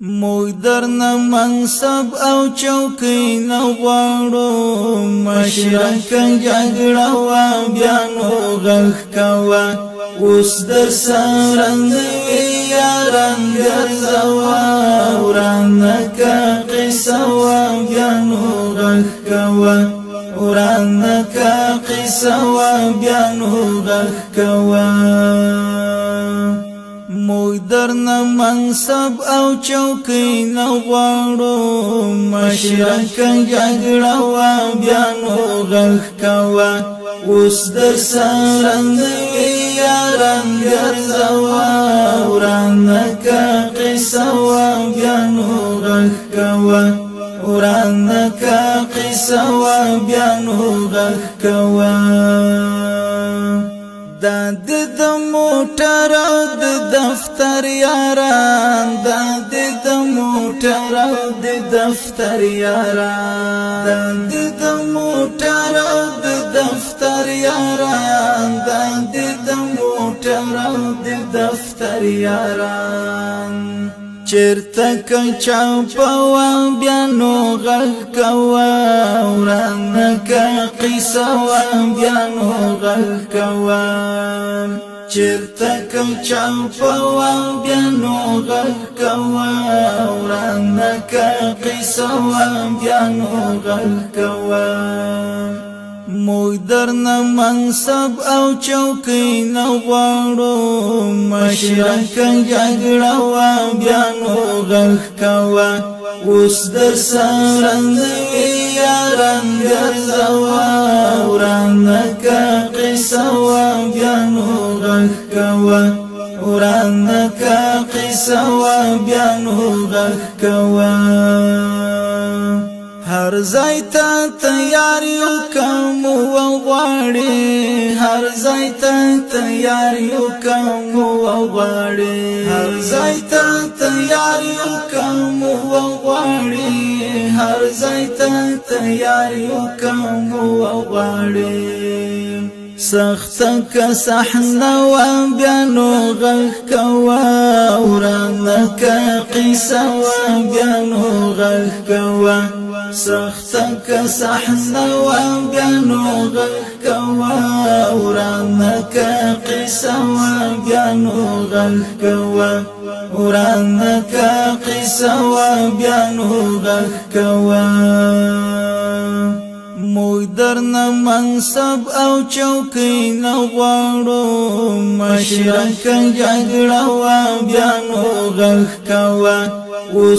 موږ درنه منصب او چوکۍ نه غواړو، مشرکه جګړه وه بیا نو غږ کوه. اوس در سرندوي یاران ګرځوه، ورانه که قصه وه بیا نو غږ کوه، ورانه که قصه وه بیا نو غږ کوه. موږ درنه منصب او چوکۍ نه غواړو، مشرکه جګړه وه بیا نو غږ کوه. اوس در سرندوي یاران ګرځوه، ورانه که قصه وه بیا نو غږ کوه، ورانه که قصه وه بیا نو غږ کوه. دا د موټر او د دفتر یاران، دا د موټر او د دفتر یاران، دا د موټر او د دفتر یاران، دا د موټر او د دفتر یاران. چرته که چاپه وه بیا نو غږ کوه، ورانه که قصه وه بیا نو غږ کوه. چرته که چاپه وه بیا نو غږ کوه، ورانه که قصه وه بیا نو غږ کوه. موږ درنه منصب او چوکۍ نه غواړو، مشرکه جګړه وه بیا نو غږ کوه. اوس در سرندوي یاران ګرځوه، ورانه که قصه وه بیا نو غږ کوه، ورانه که قصه وه بیا نو غږ کوه. هر ځای ته تیار یو کوم وغواړي، هر ځای ته تیار یو کوم وغواړي، هر ځای ته تیار یو کوم وغواړي، هر ځای ته تیار یو کوم وغواړي. سخته که صحنه وه بیا نو غږ کوه، ورانه که قصه وه بیا نو غږ کوه. سخته که صحنه وه بیا نو غږ کوه، ورانه که قصه وه بیا نو غږ کوه، ورانه که قصه وه بیا نو غږ کوه. موږ درنه منصب او چوکۍ نه غواړو، مشرکه جګړه وه بیا نو غږ کوه. اوس